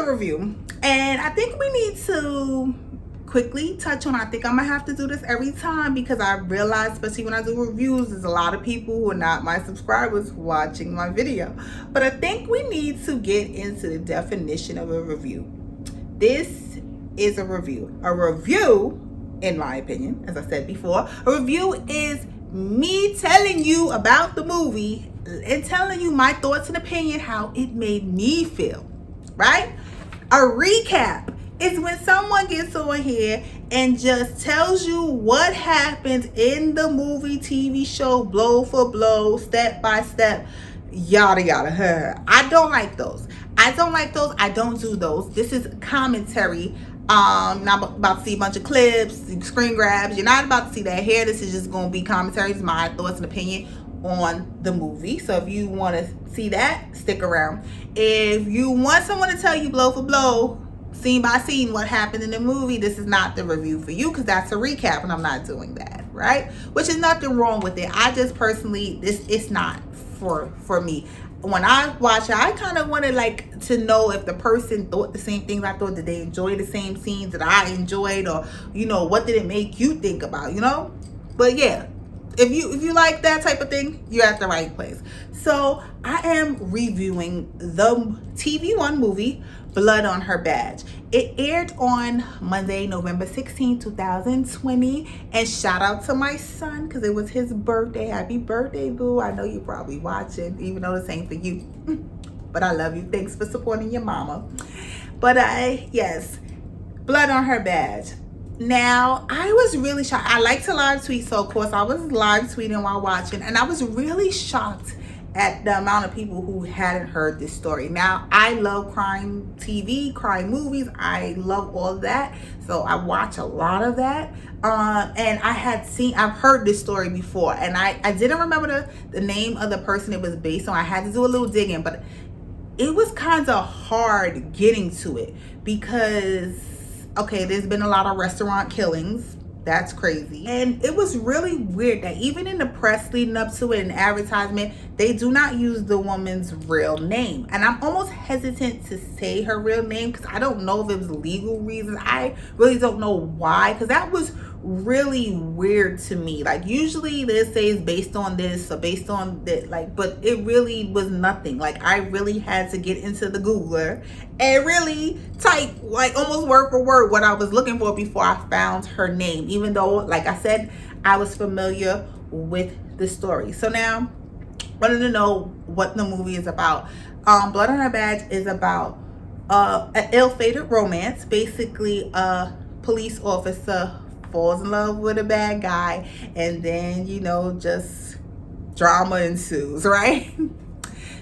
a review, and I think we need to quickly touch on, I think I'm gonna have to do this every time because I realize, especially when I do reviews, there's a lot of people who are not my subscribers watching my video. But I think we need to get into the definition of a review. This is a review. A review, in my opinion, as I said before, a review is me telling you about the movie and telling you my thoughts and opinion, how it made me feel, right? A recap is when someone gets on here and just tells you what happened in the movie, TV show, blow for blow, step by step, yada yada. I don't like those. I don't do those. This is commentary. Not about to see a bunch of clips, screen grabs. You're not about to see that here. This is just going to be commentaries, my thoughts and opinion on the movie. So if you want to see that, stick around. If you want someone to tell you blow for blow, scene by scene, what happened in the movie, this is not the review for you, because that's a recap and I'm not doing that, right? Which is nothing wrong with it. I just personally, it's not for me. When I watch it, I kind of wanted like to know if the person thought the same things I thought. Did they enjoy the same scenes that I enjoyed? Or, you know, what did it make you think about, you know? But yeah, if you like that type of thing, you're at the right place. So I am reviewing the TV One movie, Blood on Her Badge. It aired on Monday, November 16, 2020. And shout out to my son, because it was his birthday. Happy birthday, boo. I know you're probably watching, even though this ain't for you. But I love you. Thanks for supporting your mama. But yes, Blood on Her Badge. Now, I was really shocked. I like to live tweet, so of course I was live tweeting while watching, and I was really shocked at the amount of people who hadn't heard this story. Now, I love crime TV, crime movies. I love all of that, so I watch a lot of that. And I've heard this story before, and I didn't remember the name of the person it was based on. I had to do a little digging, but it was kind of hard getting to it because, okay, there's been a lot of restaurant killings. That's crazy. And it was really weird that even in the press leading up to it, in advertisement, they do not use the woman's real name. And I'm almost hesitant to say her real name because I don't know if it was legal reasons. I really don't know why, because that was really weird to me. Like, usually they say it's based on this or based on that, like, but it really was nothing. Like, I really had to get into the Googler and really type, like, almost word for word what I was looking for before I found her name, even though, like I said, I was familiar with the story. So now, wanted to know what the movie is about. Blood on Her Badge is about an ill-fated romance. Basically, a police officer falls in love with a bad guy, and then, you know, just drama ensues, right?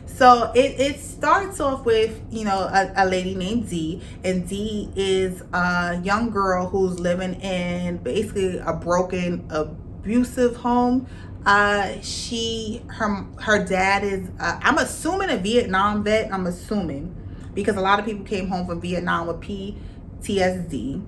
So it starts off with, you know, a lady named Dee, and Dee is a young girl who's living in basically a broken, abusive home. Her dad is I'm assuming a Vietnam vet. I'm assuming, because a lot of people came home from Vietnam with PTSD.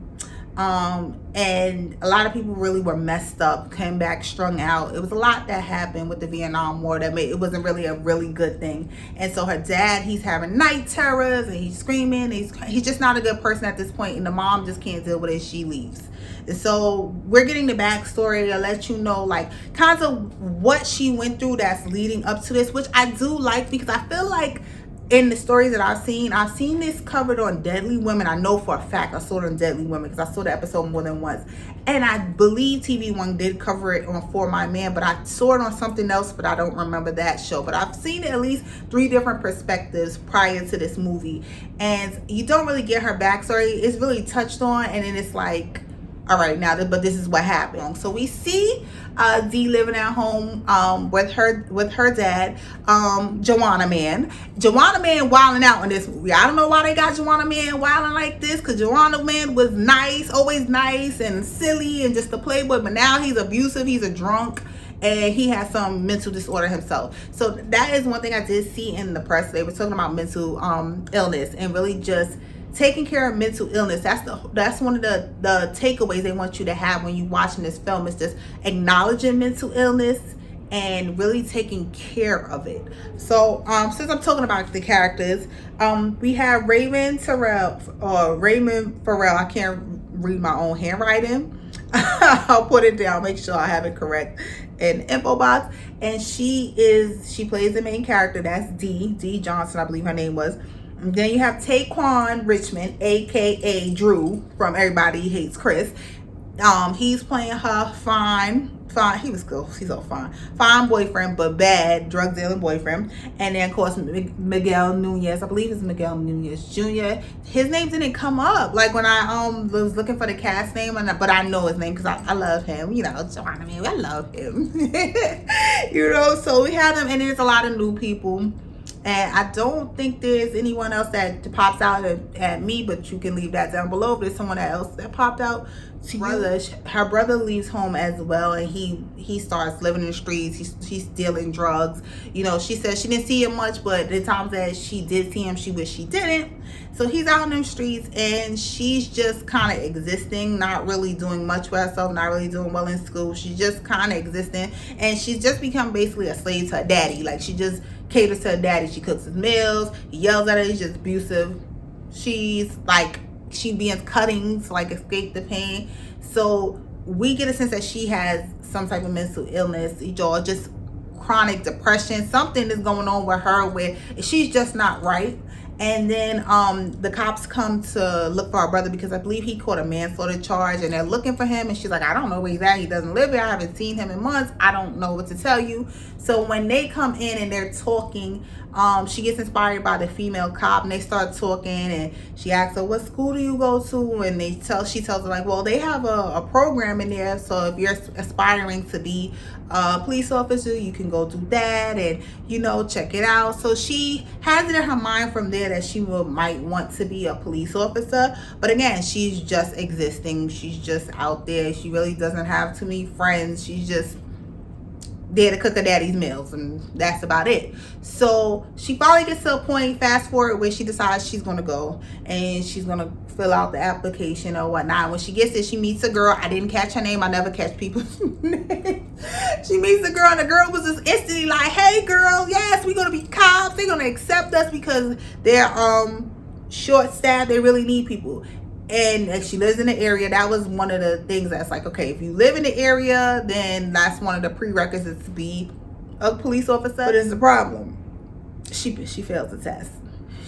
And a lot of people really were messed up, came back strung out. It was a lot that happened with the Vietnam War that made it wasn't really a really good thing. And so her dad, he's having night terrors and he's screaming. He's just not a good person at this point, and the mom just can't deal with it. She leaves. And so we're getting the backstory to let you know, like, kind of what she went through that's leading up to this, which I do like, because I feel like in the stories that I've seen this covered on Deadly Women. I know for a fact I saw it on Deadly Women because I saw the episode more than once. And I believe TV One did cover it on For My Man, but I saw it on something else, but I don't remember that show. But I've seen at least 3 different perspectives prior to this movie. And you don't really get her backstory. It's really touched on, and then it's like, all right, now, but this is what happened. So we see Dee living at home with her dad, Joanna Man. Joanna Man wilding out in this movie. I don't know why they got Joanna Man wilding like this, because Joanna Man was nice, always nice and silly and just a playboy, but now he's abusive, he's a drunk, and he has some mental disorder himself. So that is one thing I did see in the press. They were talking about mental illness and really just taking care of mental illness. That's one of the takeaways they want you to have when you're watching this film, is just acknowledging mental illness and really taking care of it. So since I'm talking about the characters, we have Raymond Farrell. I can't read my own handwriting. I'll put it down, make sure I have it correct in the info box. And she plays the main character. That's D Johnson, I believe her name was. And then you have Taquan Richmond, aka Drew from Everybody Hates Chris. He's playing her fine, he was cool, he's so fine boyfriend, but bad drug dealing boyfriend. And then of course Miguel Nunez, I believe it's Miguel Nunez Jr. His name didn't come up like when I was looking for the cast name, but I know his name because I love him, you know. I love him. You know, so we have them, and there's a lot of new people. And I don't think there's anyone else that pops out at me, but you can leave that down below if there's someone else that popped out to you. Her brother leaves home as well, and he starts living in the streets. He's dealing drugs. You know, she says she didn't see him much, but the times that she did see him, she wished she didn't. So he's out in the streets, and she's just kind of existing, not really doing much for herself, not really doing well in school. She's just kind of existing, and she's just become basically a slave to her daddy. Like, she just caters to her daddy. She cooks his meals, he yells at her, he's just abusive. She's like, she begins cutting to like escape the pain. So we get a sense that she has some type of mental illness, or just chronic depression. Something is going on with her where she's just not right. And then the cops come to look for her brother because I believe he caught a manslaughter charge, and they're looking for him. And she's like, I don't know where he's at. He doesn't live here. I haven't seen him in months. I don't know what to tell you. So when they come in and they're talking, she gets inspired by the female cop, and they start talking, and she asks her, what school do you go to? And she tells her like, well, they have a program in there, so if you're aspiring to be a police officer, you can go do that, and you know, check it out. So she has it in her mind from there that she might want to be a police officer. But again, she's just existing. She's just out there. She really doesn't have too many friends. She's just there to cook her daddy's meals, and that's about it. So she finally gets to a point, fast forward, where she decides she's gonna go and she's gonna fill out the application or whatnot. When she gets there, she meets a girl. I didn't catch her name. I never catch people's names. She meets a girl, and the girl was just instantly like, hey girl, yes, we're gonna be cops. They're gonna accept us because they're short staffed. They really need people. And she lives in the area. That was one of the things that's like, okay, if you live in the area, then that's one of the prerequisites to be a police officer. But it's the problem. She fails the test.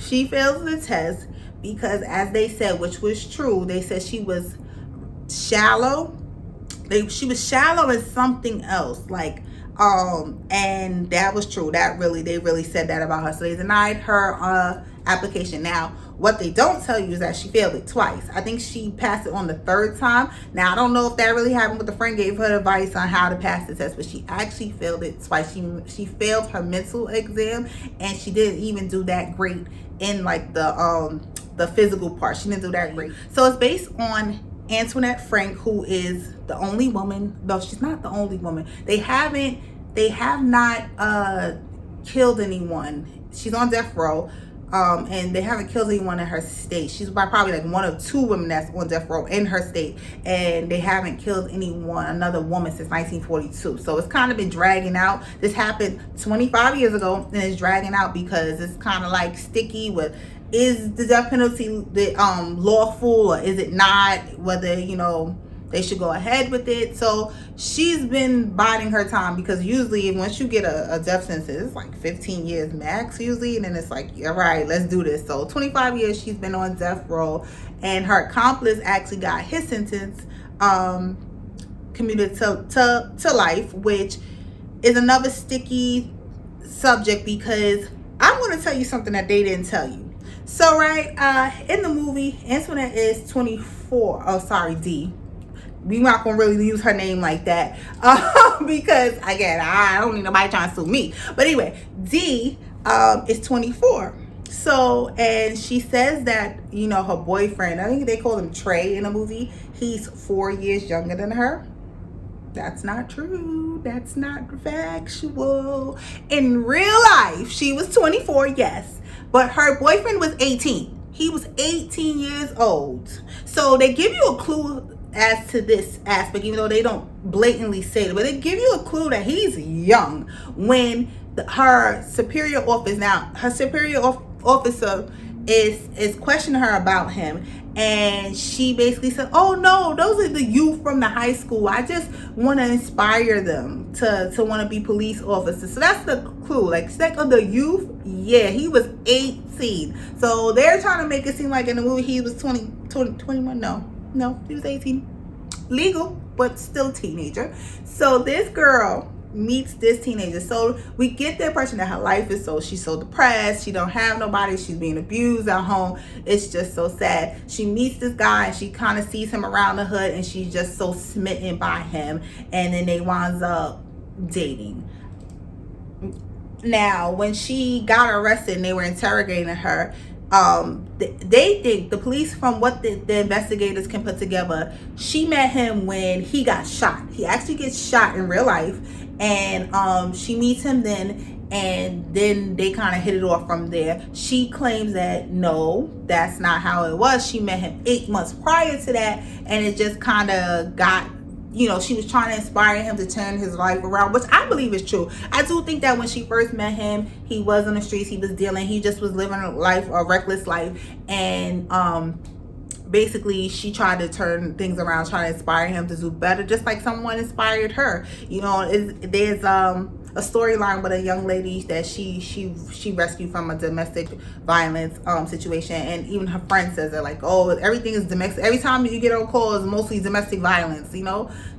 She fails the test because, as they said, which was true, they said she was shallow. She was shallow in something else, like, and that was true. They really said that about her. So they denied her application. Now, what they don't tell you is that she failed it twice. I think she passed it on the third time. Now, I don't know if that really happened, but the friend gave her advice on how to pass the test, but she actually failed it twice. She failed her mental exam, and she didn't even do that great in like the physical part. She didn't do that great. So it's based on Antoinette Frank, who is the only woman. No, she's not the only woman. They have not killed anyone. She's on death row. And they haven't killed anyone in her state. She's probably like one of two women that's on death row in her state, and they haven't killed another woman since 1942. So it's kind of been dragging out. This happened 25 years ago, and it's dragging out because it's kind of like sticky with, is the death penalty lawful or is it not? Whether, you know, they should go ahead with it. So she's been biding her time, because usually once you get a death sentence, it's like 15 years max usually, and then it's like, all right, let's do this. So 25 years she's been on death row, and her accomplice actually got his sentence commuted to life, which is another sticky subject, because I'm going to tell you something that they didn't tell you. So in the movie, Antoinette is 24. Oh, sorry, D. We're not gonna really use her name like that because, again, I don't need nobody trying to sue me. But anyway, D is 24. So, and she says that, you know, her boyfriend, I think they call him Trey in the movie, he's 4 years younger than her. That's not true. That's not factual. In real life, she was 24, yes, but her boyfriend was 18. He was 18 years old. So they give you a clue as to this aspect, even though they don't blatantly say it, but they give you a clue that he's young when her superior officer is questioning her about him, and she basically said, oh no, those are the youth from the high school, I just want to inspire them to want to be police officers. So that's the clue. Like, second of the youth, yeah, he was 18. So they're trying to make it seem like in the movie he was 21. No, he was 18, legal but still teenager. So this girl meets this teenager. So we get the impression that her life is she's so depressed, she don't have nobody, she's being abused at home, it's just so sad. She meets this guy and she kind of sees him around the hood and she's just so smitten by him, and then they winds up dating. Now when she got arrested and they were interrogating her, they think, the police, from what the investigators can put together, she met him when he got shot. He actually gets shot in real life, and she meets him then, and then they kind of hit it off from there. She claims that no, that's not how it was. She met him 8 months prior to that, and it just kind of got, she was trying to inspire him to turn his life around, which I believe is true. I do think that when she first met him, he was on the streets, he was dealing, he just was living a reckless life, and basically she tried to turn things around, trying to inspire him to do better, just like someone inspired her. There's a storyline with a young lady that she rescued from a domestic violence situation, and even her friend says that, like, oh, everything is domestic. Every time you get on call, it's mostly domestic violence,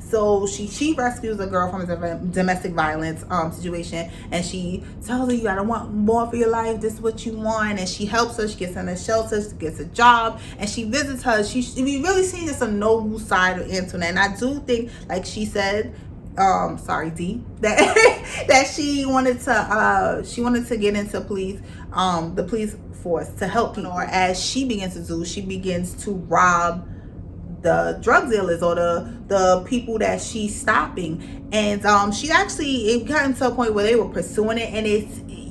So she rescues a girl from a domestic violence situation, and she tells her, you gotta want more for your life, this is what you want, and she helps her. She gets in a shelter, she gets a job, and she visits her. We really see this a noble side of Antoinette, and I do think, like she said, D, that she wanted to get into the police force to help people. Or as she begins to rob the drug dealers or the people that she's stopping, and she actually, it got to a point where they were pursuing it, and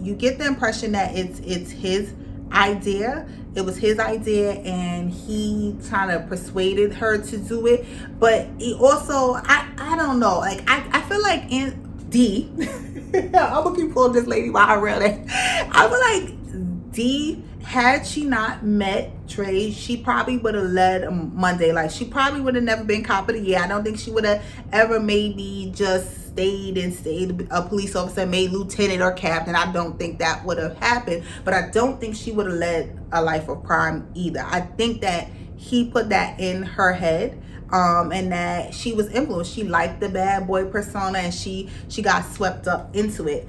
you get the impression that it's his idea. It was his idea, and he kind of persuaded her to do it. But he also, I don't know, like I feel like D I'm gonna keep pulling this lady while I read it. I feel like D, had she not met Trey, she probably would have led a Monday life. She probably would have never been cop of the year. I don't think she would have ever maybe just stayed a police officer, made lieutenant or captain. I don't think that would have happened. But I don't think she would have led a life of crime either. I think that he put that in her head, and that she was influenced. She liked the bad boy persona, and she got swept up into it.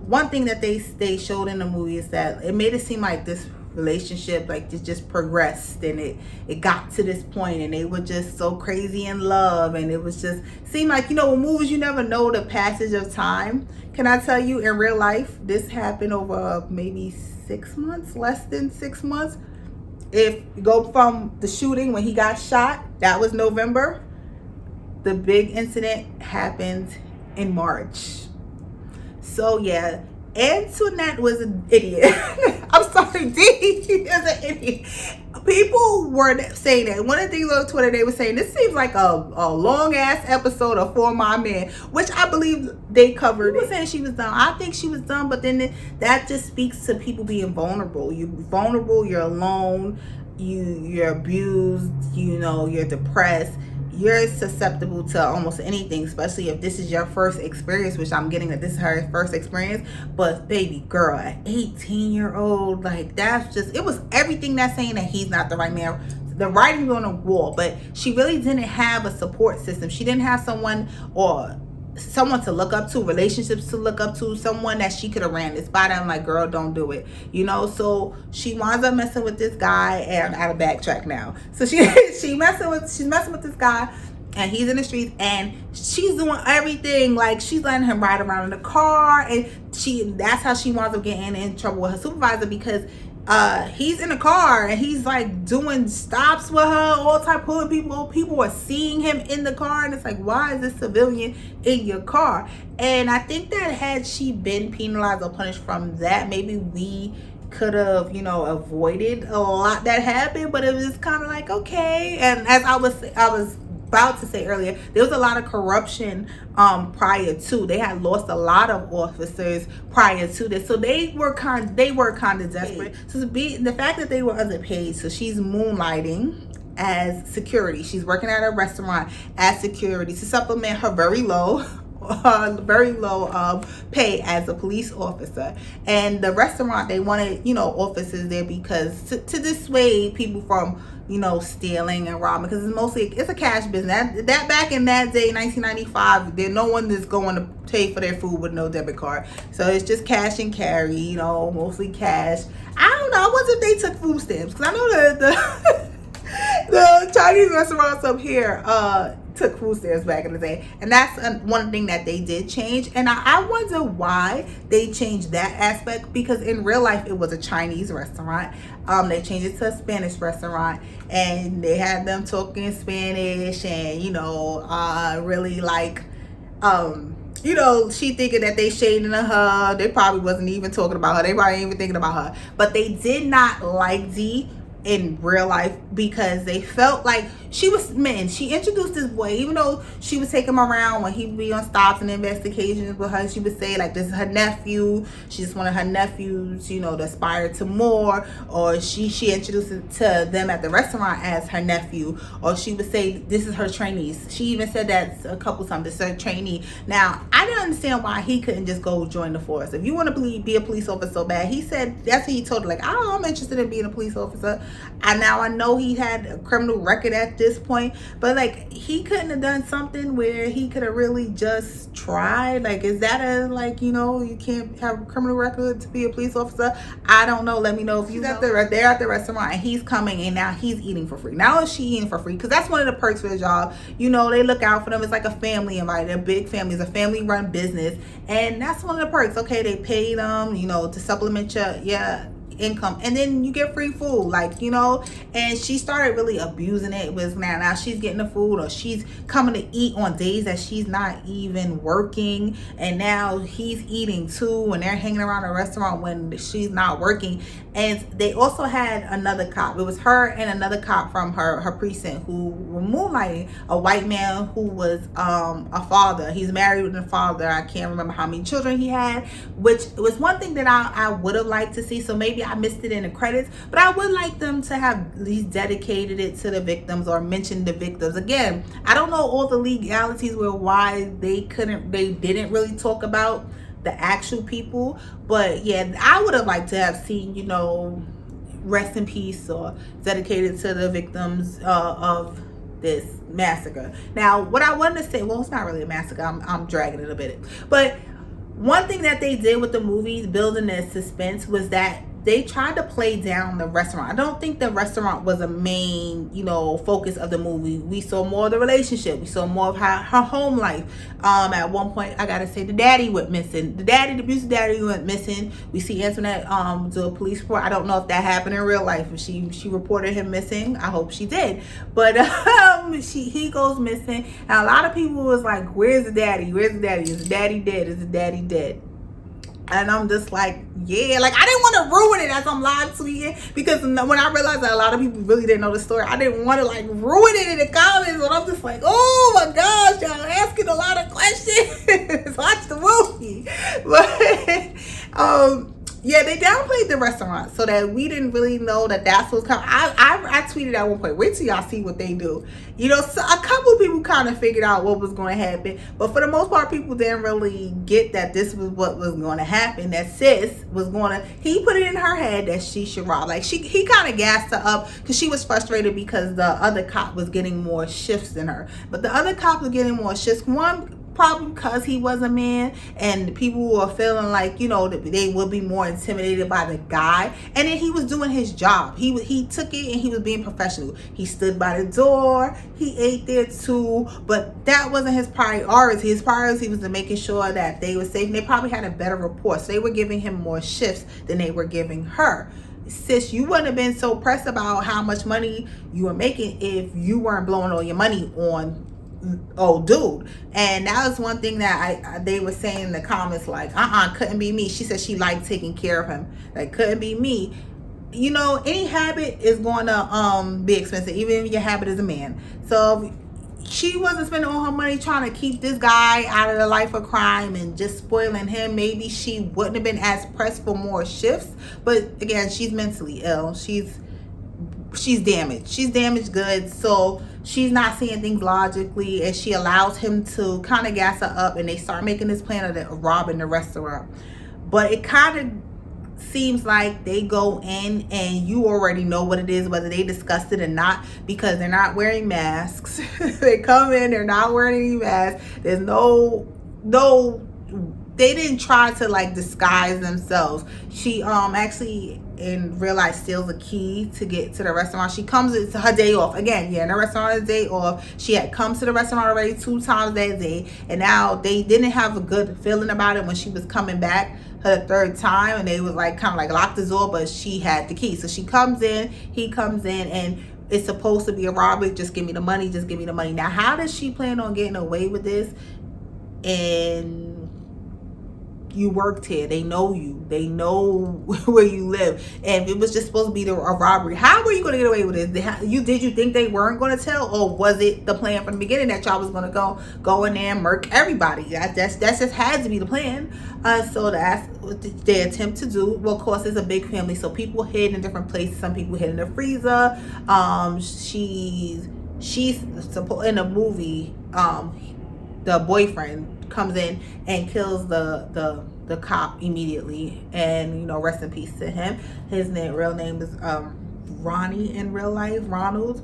One thing that they showed in the movie is that it made it seem like this relationship, like, it just progressed, and it got to this point, and they were just so crazy in love, and it was just seemed like, in movies you never know the passage of time. Can I tell you, in real life, this happened over maybe 6 months, less than 6 months. If you go from the shooting when he got shot, that was November. The big incident happened in March. So yeah, Antoinette was an idiot. I'm sorry, D is an idiot. People were saying that. One of the things on Twitter, they were saying, this seems like a long ass episode of For My Man, which I believe they covered. People saying she was dumb. I think she was dumb, but then that just speaks to people being vulnerable. You're vulnerable, you're alone, you're abused, you're depressed. You're susceptible to almost anything, especially if this is your first experience, which I'm getting that this is her first experience. But baby girl, an 18-year-old, like, that's just, it was everything that's saying that he's not the right man. The writing on the wall. But she really didn't have a support system. She didn't have someone to look up to, relationships to look up to, someone that she could have ran this by. I'm like, girl, don't do it, so she winds up messing with this guy, and I gotta backtrack now. So she's messing with this guy, and he's in the streets, and she's doing everything, like, she's letting him ride around in the car, and that's how she winds up getting in trouble with her supervisor, because he's in the car and he's like doing stops with her, all type, pulling people are seeing him in the car, and it's like, why is this civilian in your car? And I think that had she been penalized or punished from that, maybe we could have avoided a lot that happened. But it was kind of like, okay. And as I was about to say earlier, there was a lot of corruption prior to. They had lost a lot of officers prior to this, so they were kind of desperate. So the fact that they were underpaid, so she's moonlighting as security. She's working at a restaurant as security to supplement her very low pay as a police officer. And the restaurant, they wanted, officers there because to dissuade people from, stealing and robbing, because it's a cash business. That back in that day, 1995, there no one is going to pay for their food with no debit card. So it's just cash and carry, mostly cash. I don't know. I wonder if they took food stamps, because I know the Chinese restaurants up here took food stamps back in the day, and that's one thing that they did change. And I wonder why they changed that aspect, because in real life it was a Chinese restaurant. They changed it to a Spanish restaurant, and they had them talking Spanish, and really like she thinking that they shading her. They probably wasn't even talking about her. They probably ain't even thinking about her. But they did not like Dee in real life, because they felt like she introduced this boy, even though she was taking him around when he would be on stops and investigations with her. She would say like, this is her nephew, she just wanted her nephews to aspire to more, or she introduced it to them at the restaurant as her nephew, or she would say this is her trainees. She even said that a couple times, this is her trainee. Now I didn't understand why he couldn't just go join the force. If you want to be a police officer so bad, he said that's what he told her, like, oh, I'm interested in being a police officer. And now I know he had a criminal record at this point, but like, he couldn't have done something where he could have really just tried. Like, is that you can't have a criminal record to be a police officer? I don't know. Let me know if you know. They're at the restaurant, and he's coming, and now he's eating for free. Now is she eating for free? Because that's one of the perks for the job. They look out for them. It's like a family invited, a big family. It's a family run business, and that's one of the perks. Okay, they pay them, to supplement your income, and then you get free food, and she started really abusing it. It was now she's getting the food, or she's coming to eat on days that she's not even working, and now he's eating too, and they're hanging around a restaurant when she's not working. And they also had another cop. It was her and another cop from her precinct who were moonlighting, a white man who was a father. He's married with a father. I can't remember how many children he had, which was one thing that I would have liked to see. So maybe I missed it in the credits, but I would like them to have at least dedicated it to the victims or mentioned the victims. Again, I don't know all the legalities where why they didn't really talk about the actual people, but yeah, I would have liked to have seen, rest in peace or dedicated to the victims of this massacre. Now, what I wanted to say, well, it's not really a massacre, I'm dragging it a bit, but one thing that they did with the movies, building their suspense, was that they tried to play down the restaurant. I don't think the restaurant was a main, focus of the movie. We saw more of the relationship. We saw more of her home life. At one point, I gotta say, the daddy went missing. The abusive daddy went missing. We see Antoinette do a police report. I don't know if that happened in real life. If she reported him missing. I hope she did. But he goes missing. And a lot of people was like, where's the daddy? Where's the daddy? Is the daddy dead? Is the daddy dead? And I'm just like, yeah, like, I didn't want to ruin it as I'm live tweeting, because when I realized that a lot of people really didn't know the story, I didn't want to like ruin it in the comments. But I'm just like, oh my gosh, y'all asking a lot of questions. Watch the movie. But yeah, they downplayed the restaurant so that we didn't really know that that's what's coming. I tweeted at one point, wait till y'all see what they do. So a couple people kind of figured out what was going to happen, but for the most part, people didn't really get that this was what was going to happen. That sis was he put it in her head that she should rob. Like, he kind of gassed her up because she was frustrated because the other cop was getting more shifts than her. But the other cop was getting more shifts. One, probably because he was a man, and people were feeling like, that they would be more intimidated by the guy. And then he was doing his job. He took it and he was being professional. He stood by the door. He ate there too, but that wasn't his priority. His priority was to making sure that they were safe. And they probably had a better rapport, so they were giving him more shifts than they were giving her. Sis, you wouldn't have been so pressed about how much money you were making if you weren't blowing all your money on old dude. And that was one thing that they were saying in the comments, like, couldn't be me. She said she liked taking care of him. Like, couldn't be me. Any habit is going to be expensive, even if your habit is a man. So she wasn't spending all her money trying to keep this guy out of the life of crime and just spoiling him, maybe she wouldn't have been as pressed for more shifts. But again, she's mentally ill. She's damaged. She's damaged goods. So she's not seeing things logically, and she allows him to kind of gas her up, and they start making this plan of robbing the restaurant. But it kind of seems like they go in and you already know what it is, whether they discussed it or not, because they're not wearing masks. They come in, they're not wearing any masks. There's no they didn't try to like disguise themselves. She actually in real life steals a key to get to the restaurant. She comes, it's her day off again. Yeah, in the restaurant is day off. She had come to the restaurant already 2 times that day, and now they didn't have a good feeling about it when she was coming back her 3rd time, and they was like kind of like locked the door, but she had the key. So she comes in, he comes in, and it's supposed to be a robbery. Just give me the money, just give me the money. Now how does she plan on getting away with this? And you worked here, they know you, they know where you live, and if it was just supposed to be a robbery, how were you going to get away with it? Did you think they weren't going to tell, or was it the plan from the beginning that y'all was going to go in there and murk everybody? That just had to be the plan. So that's what they attempt to do. Well, of course, it's a big family, so people hid in different places. Some people hid in the freezer. She's in the movie, the boyfriend comes in and kills the cop immediately, and you know, rest in peace to him. His real name is Ronnie in real life, Ronald.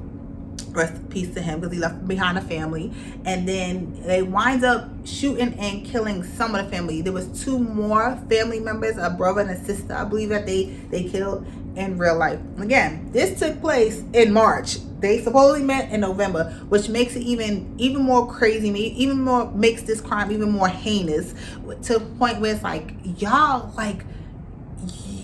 Rest in peace to him, because he left behind a family. And then they wind up shooting and killing some of the family. There was 2 more family members, a brother and a sister, I believe, that they killed in real life. Again, this took place in March. They supposedly met in November, which makes it even more crazy, even more, makes this crime even more heinous, to the point where it's like, y'all, like,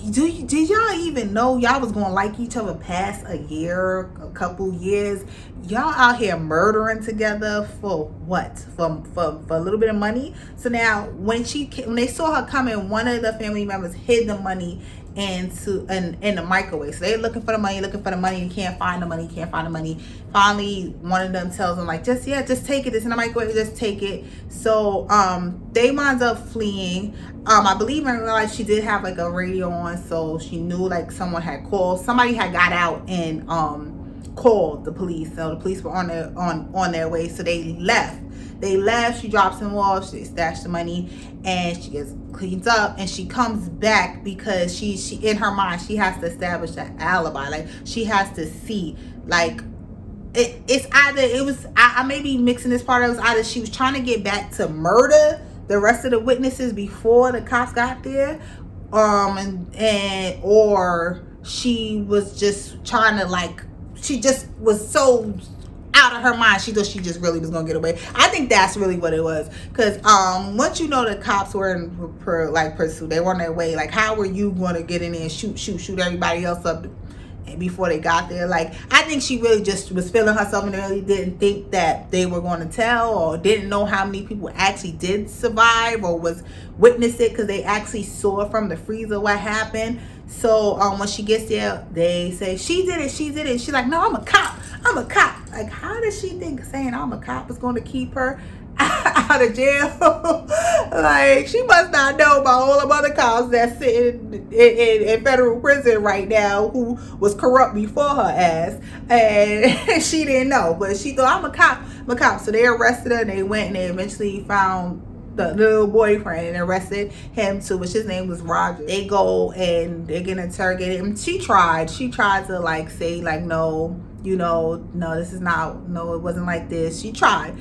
did y'all even know y'all was gonna like each other past a year, a couple years? Y'all out here murdering together for what? For a little bit of money? So now when they saw her coming, one of the family members hid the money in the microwave. So they're looking for the money, you can't find the money. Finally, one of them tells them, like, just take it, it's in the microwave, just take it. So they wind up fleeing. I believe in real life she did have like a radio on, so she knew like somebody had got out and called the police. So the police were on their way, so they left. She drops them off, she stashed the money, and she gets cleaned up, and she comes back because she in her mind, she has to establish an alibi. Like, she has to see, like, it's either, it was, I may be mixing this part, it was either she was trying to get back to murder the rest of the witnesses before the cops got there, or she was just trying to, like, she just was so out of her mind, she thought she just really was gonna get away. I think that's really what it was, because once you know the cops were in pursuit, they were on their way, like, how were you gonna get in there and shoot everybody else up before they got there? Like, I think she really just was feeling herself and really didn't think that they were going to tell, or didn't know how many people actually did survive or was witness it, because they actually saw from the freezer what happened. So when she gets there, they say she did it. She's like, no, I'm a cop. Like, how does she think saying I'm a cop is going to keep her out of jail? Like, she must not know about all the other cops that's sitting in federal prison right now who was corrupt before her ass, and she didn't know, but she thought, I'm a cop. So they arrested her, and they went and they eventually found the little boyfriend and arrested him too, which his name was Roger. They go and they get interrogated, and she tried to like say like, no, this is not, no, it wasn't like this. She tried.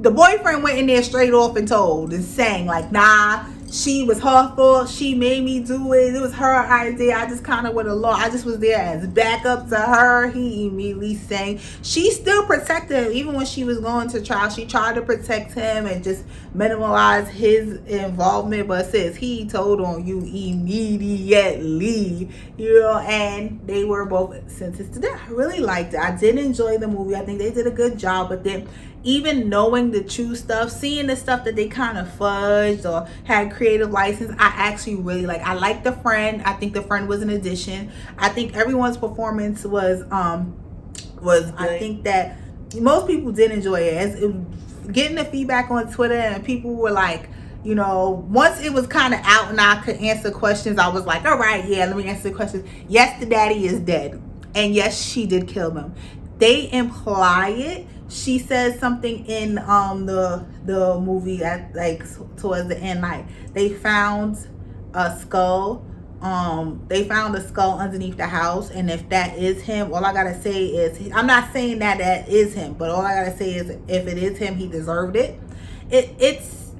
The boyfriend went in there straight off and told and sang like, nah, she was her fault, she made me do it was her idea, I just kind of went along, I just was there as backup to her. He immediately sang. She still protected him even when she was going to trial. She tried to protect him and just minimize his involvement, but sis, he told on you immediately, and they were both sentenced to death. I really liked it. I did enjoy the movie. I think they did a good job, but then even knowing the true stuff, seeing the stuff that they kind of fudged or had creative license, I actually really like. I like the friend. I think the friend was an addition. I think everyone's performance was good. I think that most people did enjoy it. Getting the feedback on Twitter, and people were like, you know, once it was kind of out and I could answer questions, I was like, all right, yeah, let me answer the questions. Yes, the daddy is dead, and yes, she did kill him. They imply it. She says something in the movie at like towards the end, like they found a skull. They found a skull underneath the house, and if that is him, all I gotta say is, I'm not saying that is him, but all I gotta say is, if it is him, he deserved it. It's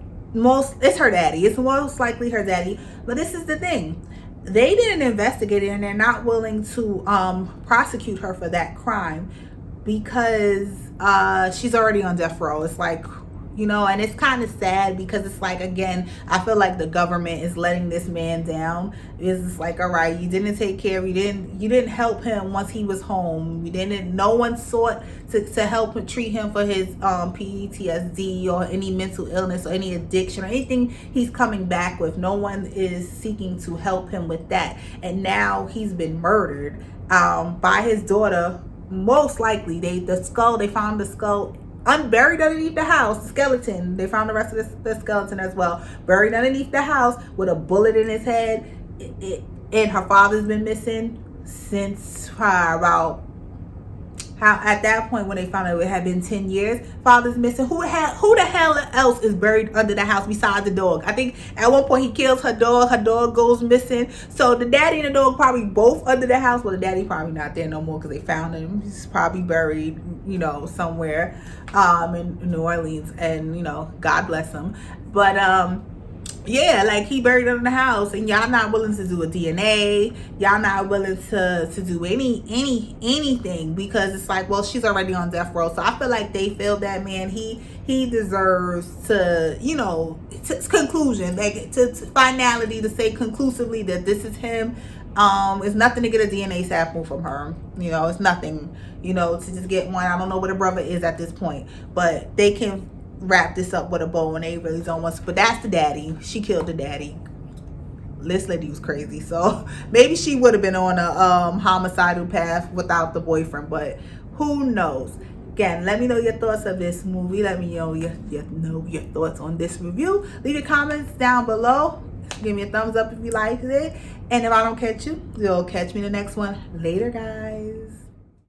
her daddy. It's most likely her daddy. But this is the thing. They didn't investigate it, and they're not willing to prosecute her for that crime because she's already on death row. It's like, you know, and it's kind of sad because it's like, again, I feel like the government is letting this man down. It's like, all right, you didn't take care of, you didn't help him once he was home. No one sought to help and treat him for his PTSD or any mental illness or any addiction or anything he's coming back with. No one is seeking to help him with that. And now he's been murdered by his daughter. Most likely, they found the skull unburied underneath the house, the skeleton. They found the rest of the skeleton as well, buried underneath the house with a bullet in his head. And her father's been missing since about, how at that point when they found out, it had been 10 years. Father's missing. Who the hell else is buried under the house besides the dog? I think at one point he kills her dog. Her dog goes missing. So the daddy and the dog probably both under the house. Well, the daddy probably not there no more because they found him. He's probably buried, you know, somewhere in New Orleans, and you know, God bless him. But yeah, like he buried under the house, and y'all not willing to do a DNA. Y'all not willing to do anything because it's like, well, she's already on death row. So I feel like they failed that man. He deserves to, you know, conclusion, like to finality, to say conclusively that this is him. It's nothing to get a DNA sample from her. You know, it's nothing, you know, to just get one. I don't know where the brother is at this point, but they can wrap this up with a bow, and they really don't want to. But that's the daddy. She killed the daddy. This lady was crazy. So maybe she would have been on a homicidal path without the boyfriend, but who knows? Again, let me know your thoughts of this movie. Let me know your thoughts on this review. Leave your comments down below. Give me a thumbs up if you liked it. And if I don't catch you, you'll catch me in the next one. Later, guys.